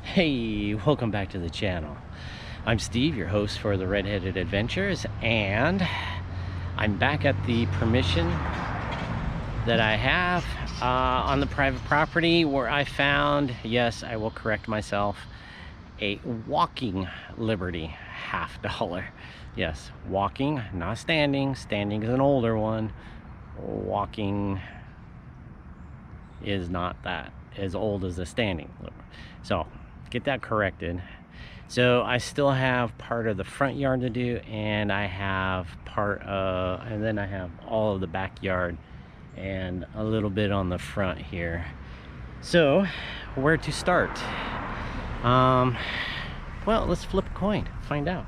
Hey, welcome back to the channel. I'm Steve, your host for the RedHeaded Adventures, and I'm back at the permission that I have on the private property where I found, yes, I will correct myself, a walking Liberty $50. Yes, walking, not standing. Standing is an older one. Walking is not that as old as a standing. So get that corrected. So I still have part of the front yard to do, and I have and then I have all of the backyard and a little bit on the front here. So where to start? Well, let's flip a coin, find out.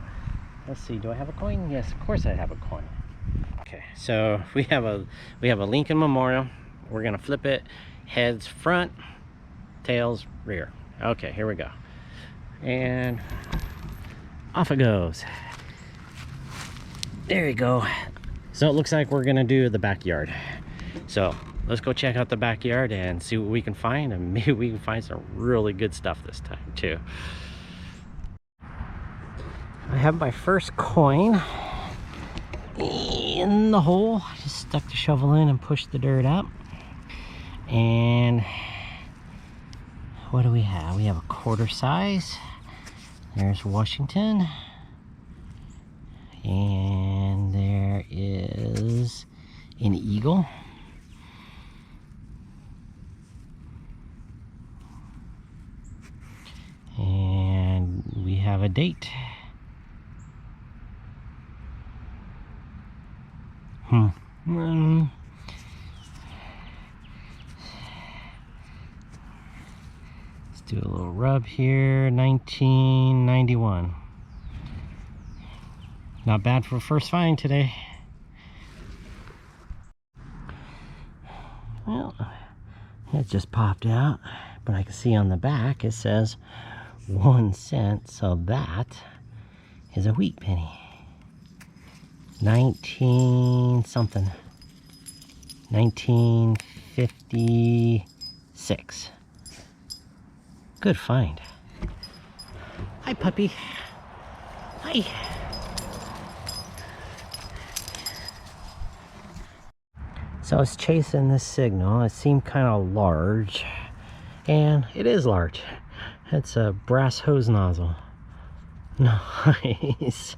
Let's see, do I have a coin? Yes, of course I have a coin. Okay, so we have a Lincoln Memorial. We're gonna flip it. Heads front, tails rear. Okay, here we go. And off it goes. There you go. So it looks like we're gonna do the backyard. So let's go check out the backyard and see what we can find, and maybe we can find some really good stuff this time too. I have my first coin in the hole. I just stuck the shovel in and pushed the dirt up. And what do we have? We have a quarter size. There's Washington. And there is an eagle. And we have a date. Do a little rub here. 1991. Not bad for a first find today. Well, it just popped out, but I can see on the back it says 1 cent, so that is a wheat penny. 19 something. 1956. Good find. Hi, puppy. Hi. So I was chasing this signal. It seemed kind of large, and it is large. It's a brass hose nozzle. Nice.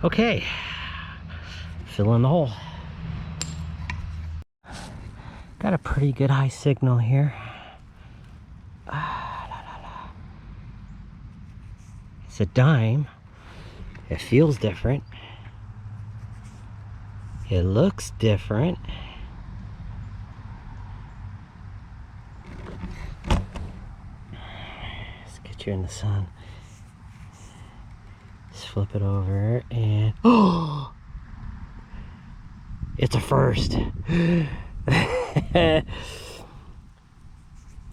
Okay. Fill in the hole. Got a pretty good high signal here. It's a dime. It feels different. It looks different. Let's get you in the sun. Let's flip it over and oh! It's a first.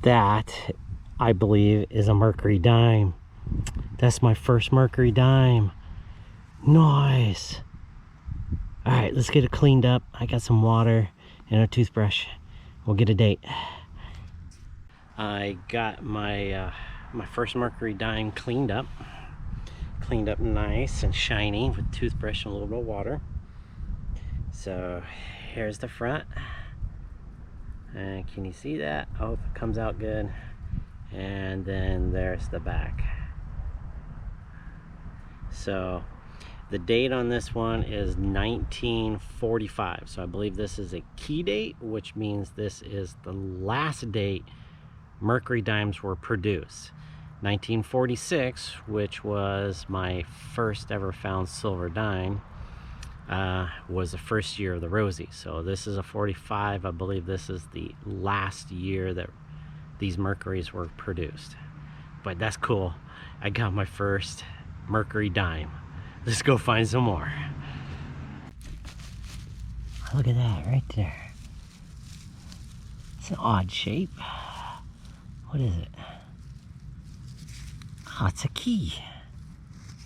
That, I believe, is a Mercury dime. That's my first Mercury dime. Nice. All right, let's get it cleaned up. I got some water and a toothbrush. We'll get a date. I got my my first Mercury dime cleaned up nice and shiny with toothbrush and a little bit of water. So here's the front, and can you see that? I hope it comes out good. And then there's the back. So the date on this one is 1945. So I believe this is a key date, which means this is the last date Mercury dimes were produced. 1946, which was my first ever found silver dime, was the first year of the Rosie. So this is a 45. I believe this is the last year that these Mercuries were produced. But that's cool. I got my first Mercury dime. Let's go find some more. Look at that right there. It's an odd shape. What is it? Oh, it's a key.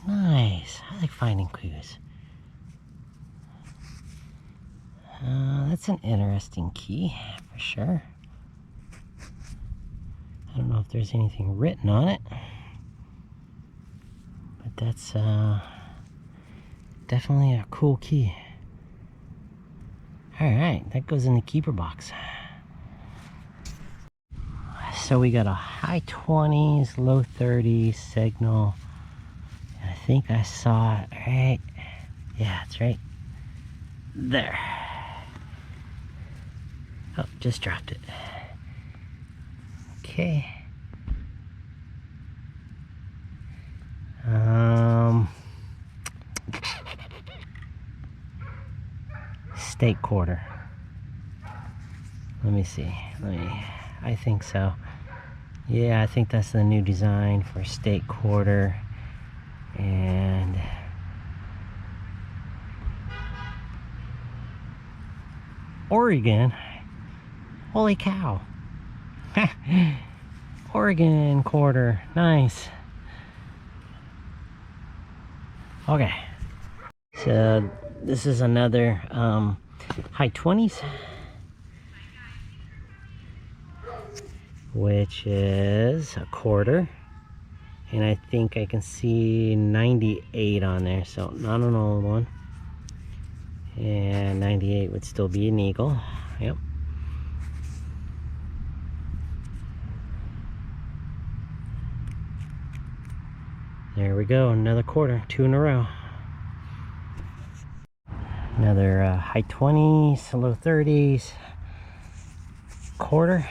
Nice. I like finding clues. That's an interesting key for sure. I don't know if there's anything written on it, but that's definitely a cool key. All right, that goes in the keeper box. So we got a high 20s, low 30s signal. And I think I saw it right. Yeah, it's right there. Oh, just dropped it. Okay. Steak quarter. Let me see. I think so. Yeah, I think that's the new design for steak quarter. And Oregon. Holy cow. Oregon quarter. Nice. Okay. So this is another high 20s, which is a quarter, and I think I can see 98 on there, so not an old one. And 98 would still be an eagle. Yep. There we go, another quarter, 2 in a row. Another high 20s, low 30s, quarter.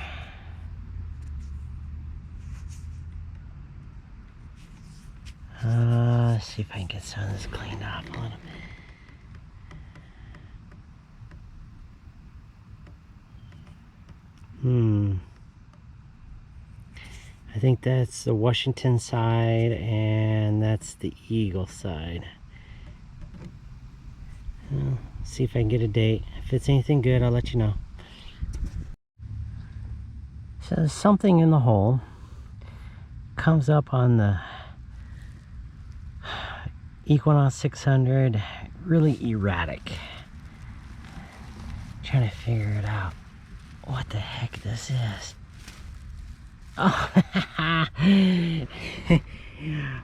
Let's see if I can get some of this cleaned up a little bit. I think that's the Washington side, and that's the Eagle side. See if I can get a date. If it's anything good, I'll let you know. So there's something in the hole. Comes up on the Equinox 600. Really erratic. Trying to figure it out. What the heck this is. Oh,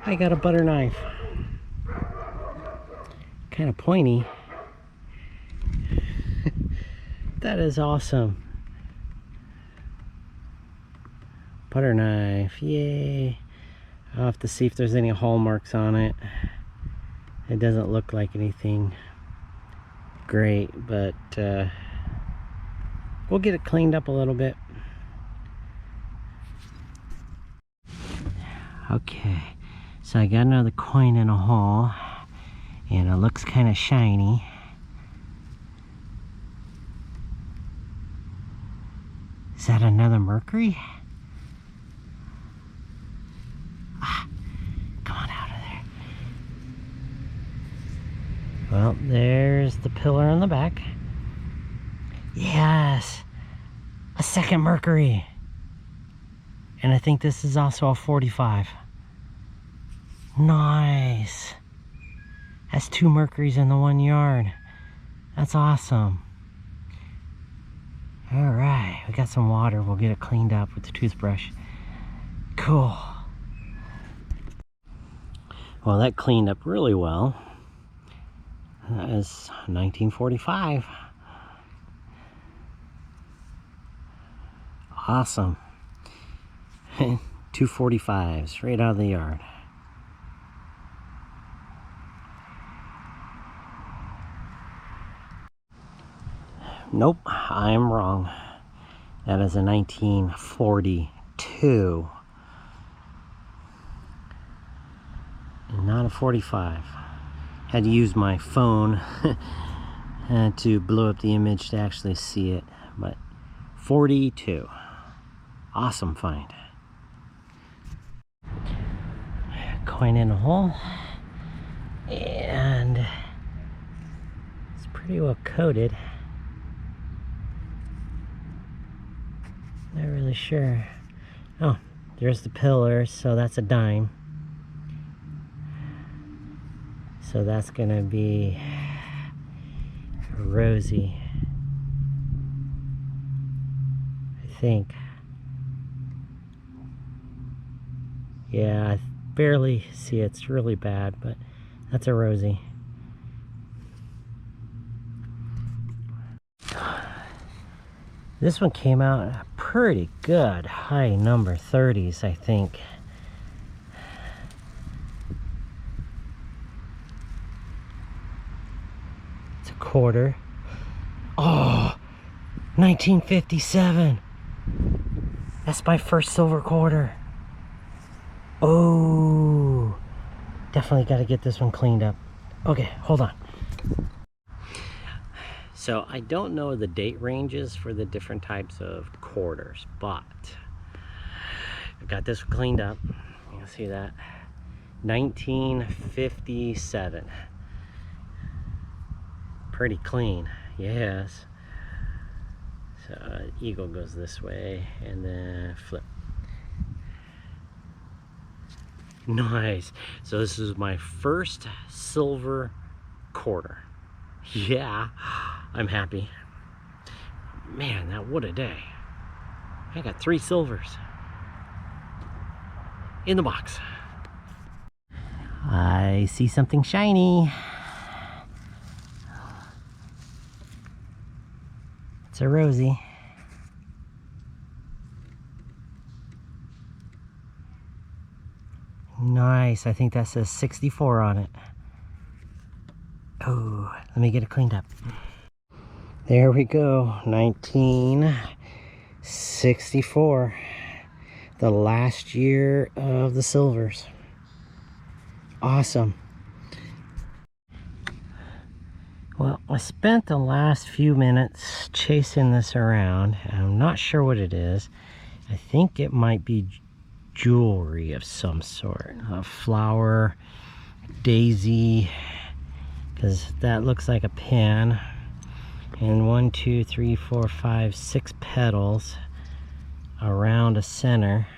I got a butter knife. Kind of pointy. That is awesome. Butter knife, yay. I'll have to see if there's any hallmarks on it. It doesn't look like anything great, but we'll get it cleaned up a little bit. Okay, so I got another coin in a hole, and it looks kind of shiny. Is that another Mercury? Ah, come on out of there. Well, there's the pillar on the back. Yes, a second Mercury. And I think this is also a 45. Nice. That's 2 Mercuries in the 1 yard. That's awesome. All right, we got some water. We'll get it cleaned up with the toothbrush. Cool. Well, that cleaned up really well. That is 1945. Awesome. 245s right out of the yard. Nope, I'm wrong. That is a 1942. Not a 45. Had to use my phone to blow up the image to actually see it, but 42. Awesome find. Coin in a hole, and it's pretty well coated. Not really sure. Oh, there's the pillar, so that's a dime. So that's gonna be rosy, I think. Yeah, I barely see it. It's really bad, but that's a rosy. This one came out pretty good. High number 30s, I think. It's a quarter. Oh, 1957. That's my first silver quarter. Oh, definitely got to get this one cleaned up. Okay, hold on. So I don't know the date ranges for the different types of quarters, but I got this one cleaned up. You can see that. 1957. Pretty clean, yes. So eagle goes this way and then flip. Nice. So this is my first silver quarter. Yeah, I'm happy. Man, what a day. I got 3 silvers in the box. I see something shiny. It's a rosy. Nice. I think that says 64 on it. Oh, let me get it cleaned up. There we go. 1964. The last year of the silvers. Awesome. Well, I spent the last few minutes chasing this around. I'm not sure what it is. I think it might be jewelry of some sort. A flower, daisy, because that looks like a pin. And 1, 2, 3, 4, 5, 6 petals around a center.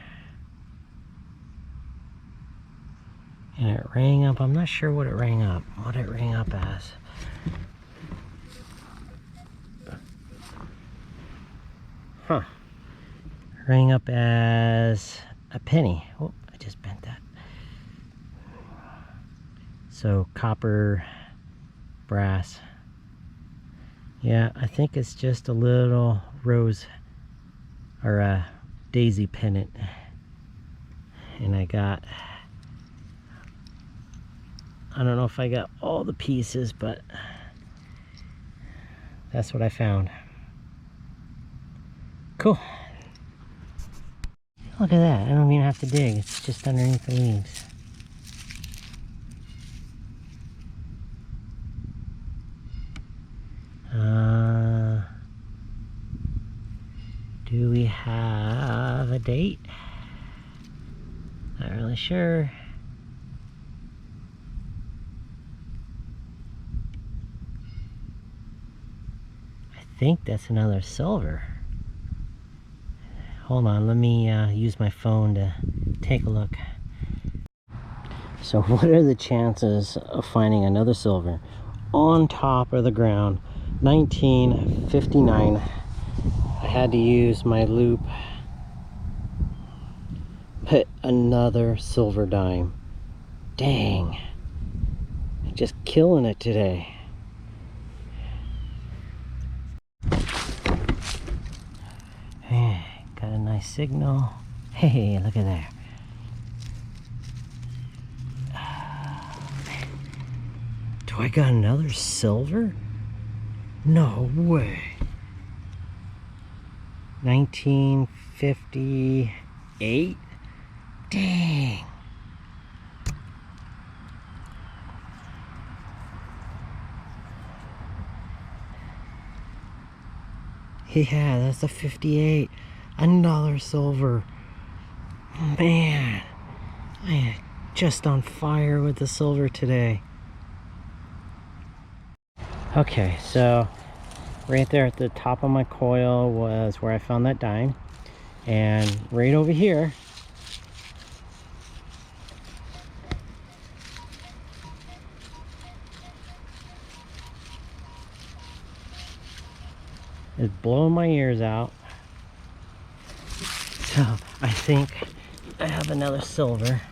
And it rang up. I'm not sure what it rang up. What it rang up as. Huh. Rang up as a penny. Oh, I just bent that. So copper, brass. Yeah, I think it's just a little rose or a daisy pennant. And I don't know if I got all the pieces, but that's what I found. Cool. Look at that. I don't even have to dig. It's just underneath the leaves. Do we have a date? Not really sure. I think that's another silver. Hold on, let me use my phone to take a look. So what are the chances of finding another silver on top of the ground? 1959. I had to use my loop. But another silver dime. Dang. Just killing it today. Hey, got a nice signal. Hey, look at that. Do I got another silver? No way. 1958? Dang. Yeah, that's a 58. Another silver. Man, I am just on fire with the silver today. Okay, so right there at the top of my coil was where I found that dime. And right over here is blowing my ears out. So I think I have another silver.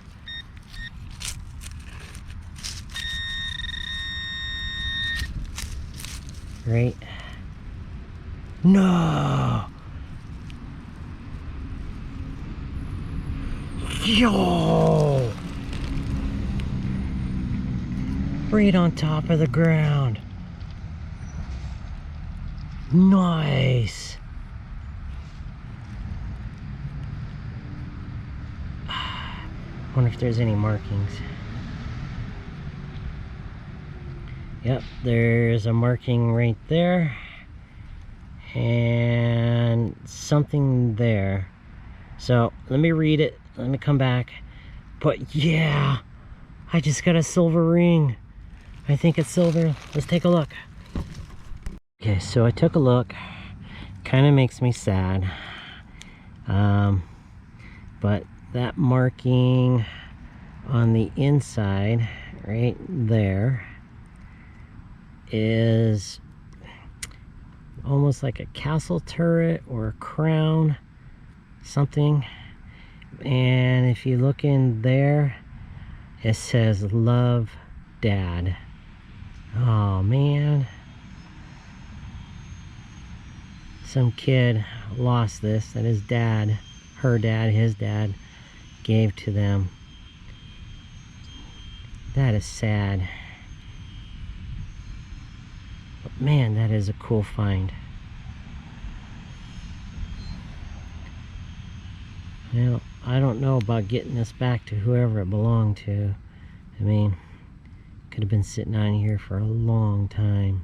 Right? No! Yo! Right on top of the ground. Nice! Wonder if there's any markings. Yep, there's a marking right there. And something there. So let me read it. Let me come back. But yeah, I just got a silver ring. I think it's silver. Let's take a look. Okay, so I took a look. Kind of makes me sad. But that marking on the inside, right there, is almost like a castle turret or a crown, something. And if you look in there, it says "Love, Dad." Oh man, some kid lost this that his dad, her dad, his dad gave to them. That is sad. But man, that is a cool find. Now, I don't know about getting this back to whoever it belonged to. I mean, could have been sitting on here for a long time.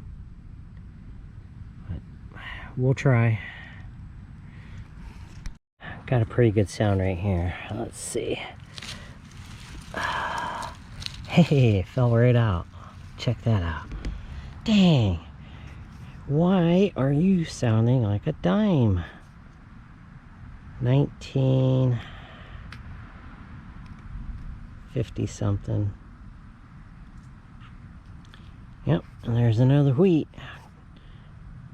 But we'll try. Got a pretty good sound right here. Let's see. Hey, it fell right out. Check that out. Dang. Why are you sounding like a dime? 1950 something. Yep, and there's another wheat.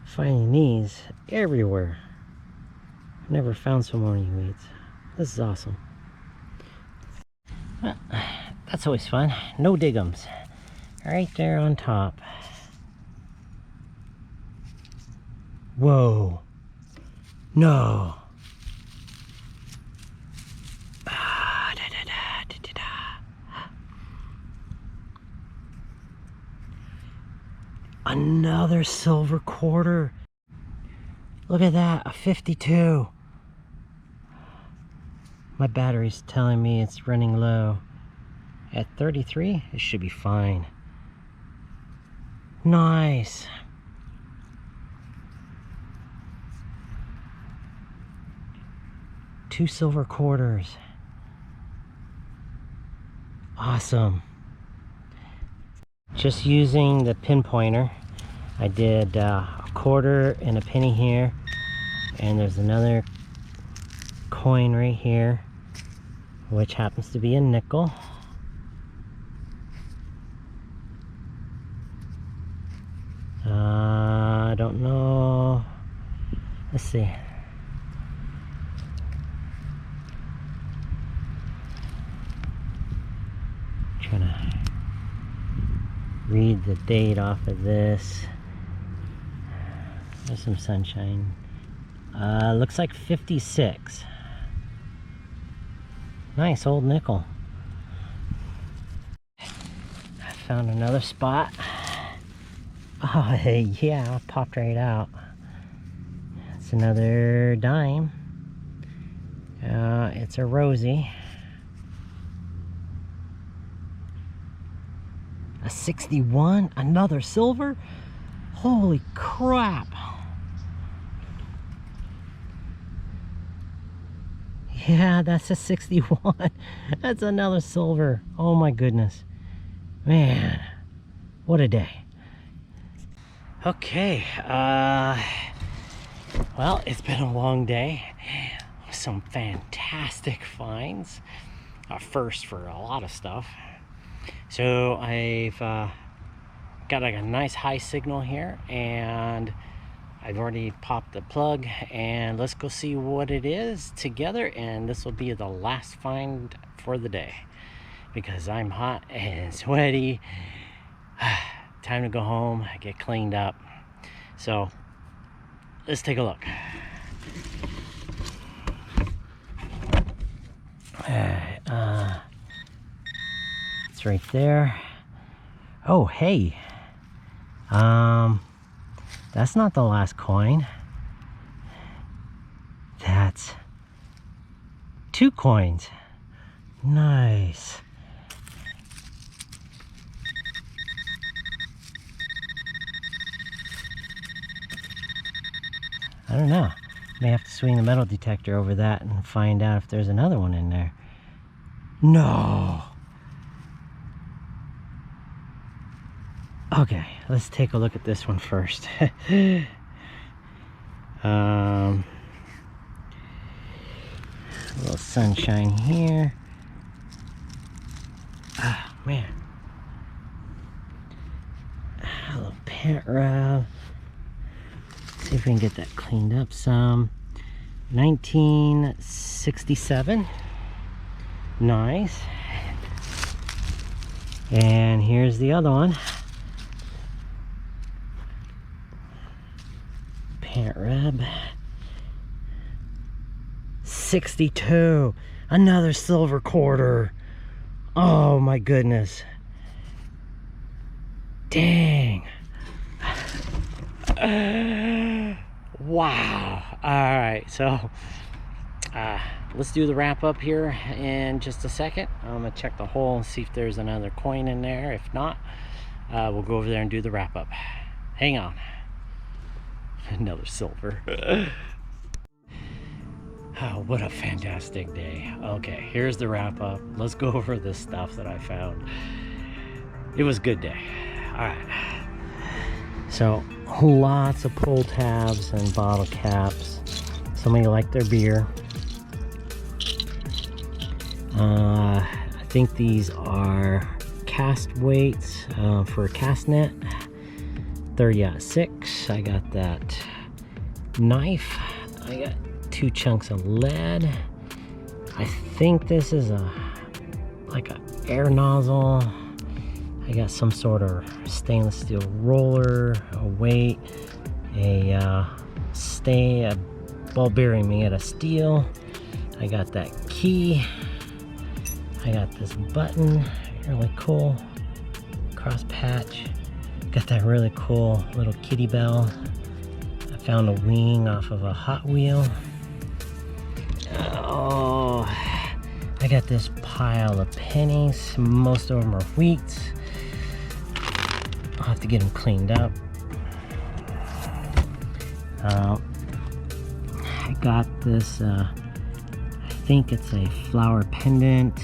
Finding these everywhere. I've never found so many wheats. This is awesome. Well, that's always fun. No dig'ems. Right there on top. Whoa. No. Another silver quarter. Look at that, a 52. My battery's telling me it's running low. At 33, it should be fine. Nice. Two silver quarters. Awesome. Just using the pinpointer, I did a quarter and a penny here, and there's another coin right here, which happens to be a nickel. I don't know. Let's see. Trying to read the date off of this. There's some sunshine. Looks like 56. Nice old nickel. I found another spot. Oh, hey, yeah, popped right out. It's another dime. It's a Rosie. A 61, another silver. Holy crap. Yeah, that's a 61. That's another silver. Oh my goodness. Man, what a day. Okay, well, it's been a long day. Some fantastic finds. First for a lot of stuff. So I've got like a nice high signal here, and I've already popped the plug, and let's go see what it is together. And this will be the last find for the day because I'm hot and sweaty. Time to go home, get cleaned up. So let's take a look. It's right there. Oh, hey. That's not the last coin. That's 2 coins. Nice. I don't know. May have to swing the metal detector over that and find out if there's another one in there. No. Okay, let's take a look at this one first. A little sunshine here. Ah, man. A little pant rub. See if we can get that cleaned up some. 1967. Nice. And here's the other one. Pant rub. 62. Another silver quarter. Oh my goodness. Dang. Wow. All right, so let's do the wrap up here in just a second. I'm gonna check the hole and see if there's another coin in there. If not, we'll go over there and do the wrap up. Hang on. Another silver. Oh, what a fantastic day. Okay, here's the wrap up. Let's go over this stuff that I found. It was a good day. All right. So lots of pull tabs and bottle caps. Somebody liked their beer. I think these are cast weights for a cast net. 30-06. I got that knife. I got 2 chunks of lead. I think this is like a air nozzle. I got some sort of stainless steel roller, a weight, a ball bearing made out of steel. I got that key. I got this button, really cool. Cross patch. Got that really cool little kitty bell. I found a wing off of a Hot Wheel. Oh, I got this pile of pennies. Most of them are wheats. I'll have to get them cleaned up. I got this, I think it's a flower pendant,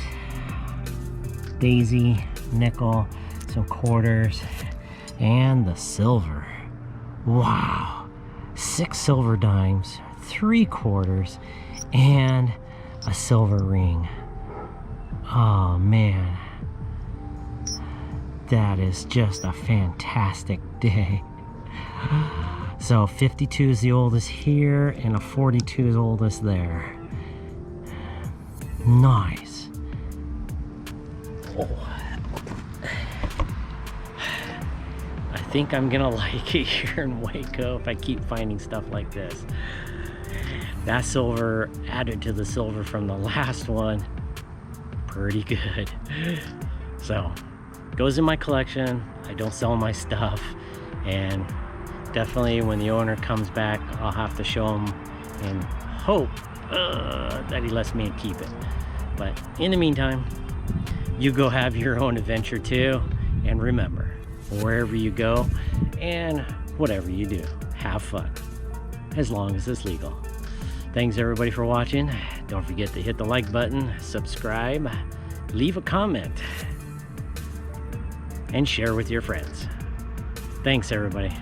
daisy, nickel, some quarters, and the silver. Wow. 6 silver dimes, 3 quarters, and a silver ring. Oh man, that is just a fantastic day. So 52 is the oldest here, and a 42 is oldest there. Nice. Oh. I think I'm gonna like it here in Waco if I keep finding stuff like this. That silver added to the silver from the last one. Pretty good. So, goes in my collection. I don't sell my stuff, and definitely when the owner comes back, I'll have to show him and hope that he lets me keep it. But in the meantime, you go have your own adventure too, and remember, wherever you go and whatever you do, have fun, as long as it's legal. Thanks everybody for watching. Don't forget to hit the like button, subscribe, leave a comment, and share with your friends. Thanks everybody.